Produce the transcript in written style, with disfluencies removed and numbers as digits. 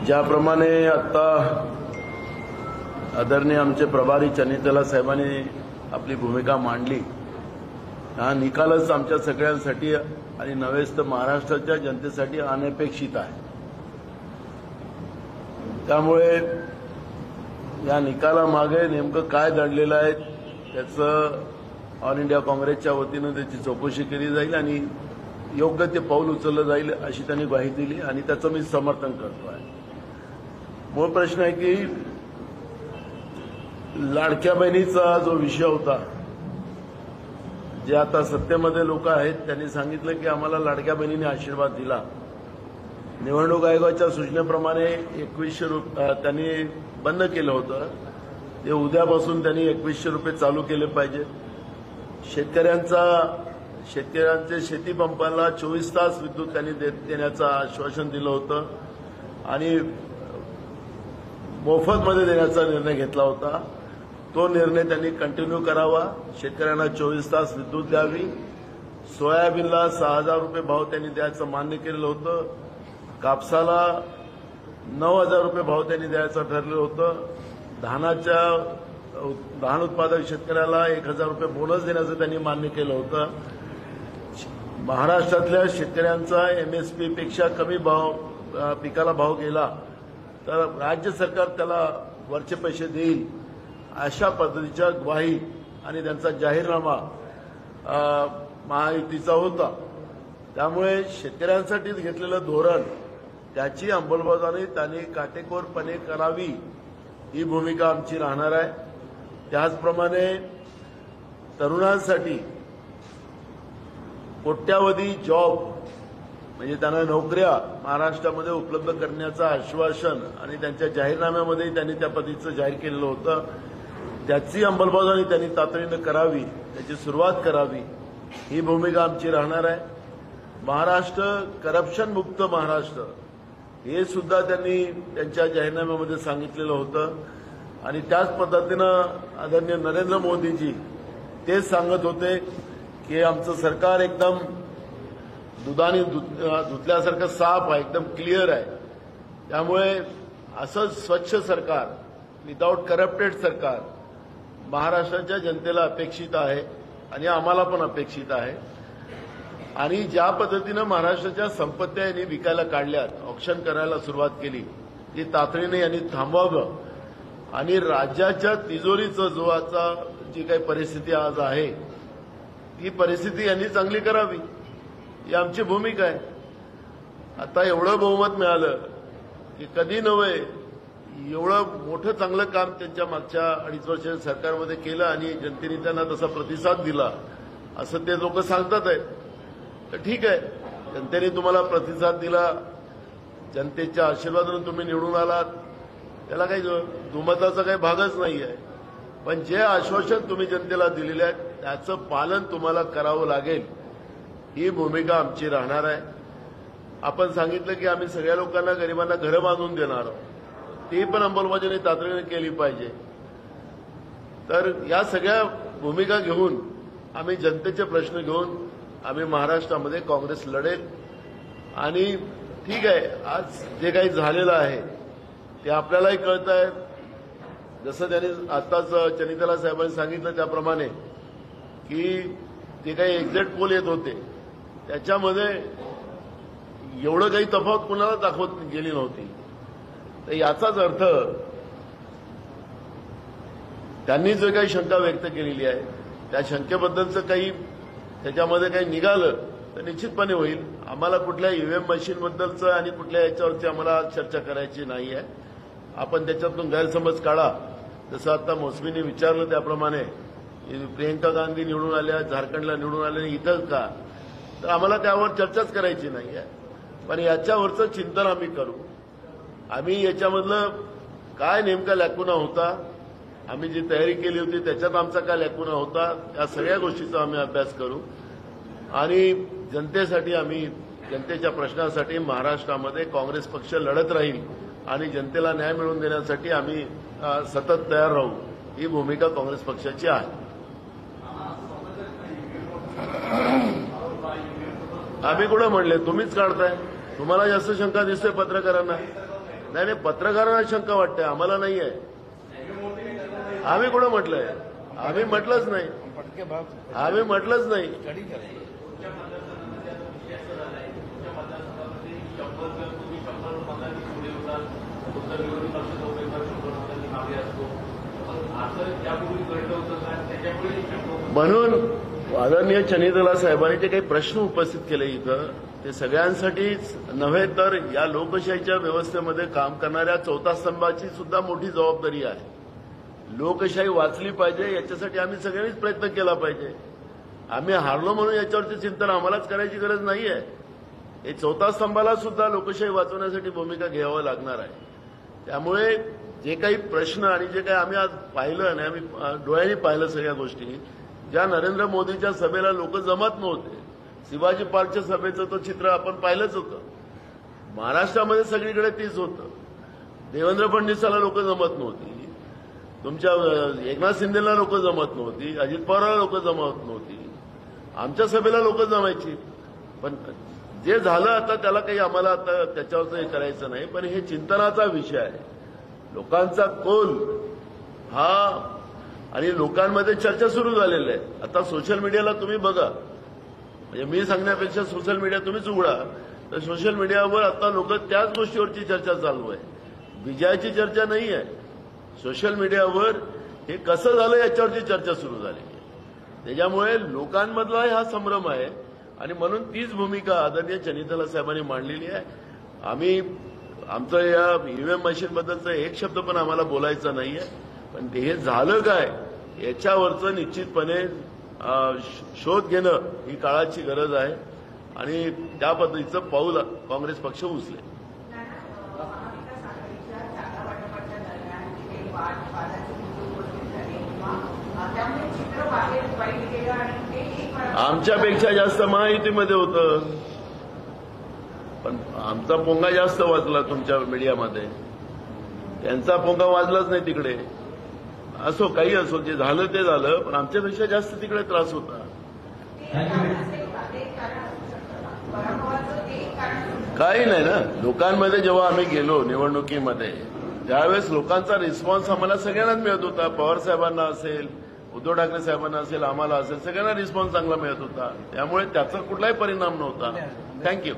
ज्याप्रमाणे आता आदरणीय आमचे प्रभारी चन्नीतला साहेबांनी आपली भूमिका मांडली, हा निकालच आमच्या सगळ्यांसाठी आणि नव्हेच तर महाराष्ट्राच्या जनतेसाठी अनपेक्षित आहे। त्यामुळे या निकालामागे नेमकं काय दडलेलं आहे त्याचं ऑल इंडिया काँग्रेसच्या वतीनं त्याची चौकशी केली जाईल आणि योग्य ते पाऊल उचललं जाईल अशी त्यांनी ग्वाही दिली आणि त्याचं मी समर्थन करतो आहे। मूळ प्रश्न आहे की लाडक्या बहिणीचा जो विषय होता, जे आता सत्तेमध्ये लोक आहेत त्यांनी सांगितलं की आम्हाला लाडक्या बहिणीने आशीर्वाद दिला। निवडणूक आयोगाच्या सूचनेप्रमाणे 2100 रुपये त्यांनी बंद केलं होतं, ते उद्यापासून त्यांनी 2100 रुपये चालू केले पाहिजे। शेतकऱ्यांचे शेतीपंपाला 24 तास विद्युत त्यांनी देण्याचं आश्वासन दिलं होतं आणि मोफतमध्ये देण्याचा निर्णय घेतला होता। तो निर्णय त्यांनी कंटिन्यू करावा, शेतकऱ्यांना 24 तास विद्युत द्यावी। सोयाबीनला 6000 रुपये भाव त्यांनी द्यायचं मान्य केलेलं होतं। कापसाला 9000 रुपये भाव त्यांनी द्यायचं ठरलं होतं। धान उत्पादक शेतकऱ्याला 1000 रुपये बोनस देण्याचं त्यांनी मान्य केलं होतं। महाराष्ट्रातल्या शेतकऱ्यांचा एमएसपी पेक्षा कमी भाव पिकाला भाव गेला तर राज्य सरकार त्याला वरचे पैसे देईल अशा पद्धतीच्या ग्वाही आणि त्यांचा जाहीरनामा महायुतीचा होता। त्यामुळे शेतकऱ्यांसाठीच घेतलेलं धोरण त्याची अंमलबजावणी त्यांनी काटेकोरपणे करावी ही भूमिका आमची राहणार आहे। त्याचप्रमाणे तरुणांसाठी कोट्यावधी जॉब म्हणजे त्यांना नोकऱ्या महाराष्ट्रामध्ये उपलब्ध करण्याचं आश्वासन आणि त्यांच्या जाहीरनाम्यामध्ये त्यांनी त्या पद्धतीचं जाहीर केलेलं होतं। त्याची अंमलबजावणी त्यांनी तातडीनं करावी, त्याची सुरुवात करावी ही भूमिका आमची राहणार आहे। महाराष्ट्र करप्शन मुक्त महाराष्ट्र हे सुद्धा त्यांनी त्यांच्या जाहीरनाम्यामध्ये सांगितलेलं होतं आणि त्याच पद्धतीनं आदरणीय नरेंद्र मोदीजी तेच सांगत होते की आमचं सरकार एकदम दुधाने धुतल्यासारखं साफ आहे, एकदम क्लिअर आहे। त्यामुळे असं स्वच्छ सरकार, विदाऊट करप्टेड सरकार महाराष्ट्राच्या जनतेला अपेक्षित आहे आणि आम्हाला पण अपेक्षित आहे। आणि ज्या पद्धतीनं महाराष्ट्राच्या संपत्त्या यांनी विकायला काढल्यात, ऑक्शन करायला सुरुवात केली, ती तातडीने यांनी थांबवावं आणि राज्याच्या तिजोरीचं जो आता जी काही परिस्थिती आज आहे ती परिस्थिती यांनी चांगली करावी ही आमची भूमिका आहे। आता एवढं बहुमत मिळालं की कधी नव्हे, एवढं मोठं चांगलं काम त्यांच्या मागच्या 2.5 वर्ष सरकारमध्ये केलं आणि जनतेने त्यांना तसा प्रतिसाद दिला असं ते लोक सांगतात आहेत। तर ठीक आहे, जनतेने तुम्हाला प्रतिसाद दिला, जनतेच्या आशीर्वादाने तुम्ही निवडून आलात, त्याला काही दुमताचा काही भागच नाही आहे। पण जे आश्वासन तुम्ही जनतेला दिलेले आहे त्याचं पालन तुम्हाला करावं लागेल ही भूमिका आमची राहणार आहे। आपण सांगितलं की आम्ही सगळ्या लोकांना, गरिबांना घरं बांधून देणार आहोत, ती पण अंमलबजावणी तातडीने केली पाहिजे। तर या सगळ्या भूमिका घेऊन आम्ही जनतेचे प्रश्न घेऊन आम्ही महाराष्ट्रामध्ये काँग्रेस लढेल आणि ठीक आहे, आज जे काही झालेलं आहे ते आपल्यालाही कळत आहे। जसं त्यांनी आताच चन्नीतला साहेबांनी सांगितलं त्याप्रमाणे की जे काही एक्झिट पोल येत होते त्याच्यामध्ये एवढं काही तफावत कुणाला दाखवत गेली नव्हती। तर याचाच अर्थ त्यांनी जो काही शंका व्यक्त केलेली आहे त्या शंकेबद्दलचं काही त्याच्यामध्ये काही निघालं तर निश्चितपणे होईल। आम्हाला कुठल्या ईव्हीएम मशीनबद्दलचं आणि कुठल्या याच्यावरची आम्हाला चर्चा करायची नाही आहे। आपण त्याच्यातून गैरसमज काढा, जसं आता मोसमीने विचारलं त्याप्रमाणे प्रियंका गांधी निवडून आल्या, झारखंडला निवडून आल्या, इथंच का, तर आम्हाला त्यावर चर्चाच करायची नाही आहे। पण याच्यावरचं चिंतन आम्ही करू। आम्ही याच्यामधलं काय नेमका लॅकुना होता, आम्ही जी तयारी केली होती त्याच्यात आमचा काय लॅकुना होता, या सगळ्या गोष्टीचा आम्ही अभ्यास करू आणि जनतेसाठी आम्ही, जनतेच्या प्रश्नासाठी महाराष्ट्रामध्ये काँग्रेस पक्ष लढत राहील आणि जनतेला न्याय मिळवून देण्यासाठी आम्ही सतत तयार राहू ही भूमिका काँग्रेस पक्षाची आहे। आम्ही कुठं म्हणले, तुम्हीच काढताय, तुम्हाला जास्त शंका दिसते पत्रकारांना। नाही नाही, पत्रकारांना शंका वाटते, आम्हाला नाही आहे. आम्ही कुठं म्हटलंय? आम्ही म्हटलंच नाही. आम्ही म्हटलंच नाही. म्हणून आदरणीय चनितला साहेबांनी जे काही प्रश्न उपस्थित केले इथं, ते सगळ्यांसाठीच नव्हे तर या लोकशाहीच्या व्यवस्थेमध्ये काम करणाऱ्या चौथा स्तंभाची सुद्धा मोठी जबाबदारी आहे. लोकशाही वाचली पाहिजे, याच्यासाठी आम्ही सगळ्यांनीच प्रयत्न केला पाहिजे. आम्ही हारलो म्हणून याच्यावरचे चिंतन आम्हालाच करायची गरज नाहीये. हे चौथा स्तंभाला सुद्धा लोकशाही वाचवण्यासाठी भूमिका घ्यावी लागणार आहे. त्यामुळे जे काही प्रश्न आणि जे काही आम्ही आज पाहिलं आणि आम्ही डोळ्यांनी पाहिलं सगळ्या गोष्टी, ज्या नरेंद्र मोदींच्या सभेला लोक जमत नव्हते, शिवाजी पार्कच्या सभेचं तो चित्र आपण पाहिलंच होतं. महाराष्ट्रामध्ये सगळीकडे तीच होतं. देवेंद्र फडणवीसाला लोक जमत नव्हती, तुमच्या एकनाथ शिंदेला लोक जमत नव्हती, अजित पवारला लोक जमत नव्हती, आमच्या सभेला लोक जमायची. पण जे झालं आता त्याला काही आम्हाला आता त्याच्यावरचं हे करायचं नाही. पण हे चिंतनाचा विषय आहे. लोकांचा कौल हा आणि लोकांमध्ये चर्चा सुरू झालेली आहे. आता सोशल मीडियाला तुम्ही बघा, म्हणजे मी सांगण्यापेक्षा सोशल मीडिया तुम्हीच उघडा, तर सोशल मीडियावर आता लोक त्याच गोष्टीवरची चर्चा चालू आहे. विजयाची चर्चा नाही आहे. सोशल मीडियावर हे कसं झालं याच्यावरची चर्चा सुरू झालेली आहे. त्याच्यामुळे लोकांमधला हा संभ्रम आहे आणि म्हणून तीच भूमिका आदरणीय चनितला साहेबांनी मांडलेली आहे. आम्ही आमचं या ईव्हीएम मशीनबद्दलचा एक शब्द पण आम्हाला बोलायचा नाहीये. पण हे झालं काय याच्यावरचं निश्चितपणे शोध घेणं ही काळाची गरज आहे आणि त्या पद्धतीचं पाऊल काँग्रेस पक्ष उचलेल. आमच्यापेक्षा जास्त महायुतीमध्ये होतं, पण आमचा पोंगा जास्त वाजला तुमच्या मीडियामध्ये, त्यांचा पोंगा वाजलाच नाही तिकडे. असो, काही असो, जे झालं ते झालं, पण आमच्यापेक्षा जास्त तिकडे त्रास होता. काही नाही ना. लोकांमध्ये जेव्हा आम्ही गेलो निवडणुकीमध्ये, त्यावेळेस लोकांचा रिस्पॉन्स आम्हाला सगळ्यांनाच मिळत होता. पवार साहेबांना असेल, उद्धव ठाकरे साहेबांना असेल, आम्हाला असेल, सगळ्यांना रिस्पॉन्स चांगला मिळत होता. त्यामुळे त्याचा कुठलाही परिणाम नव्हता. थँक्यू.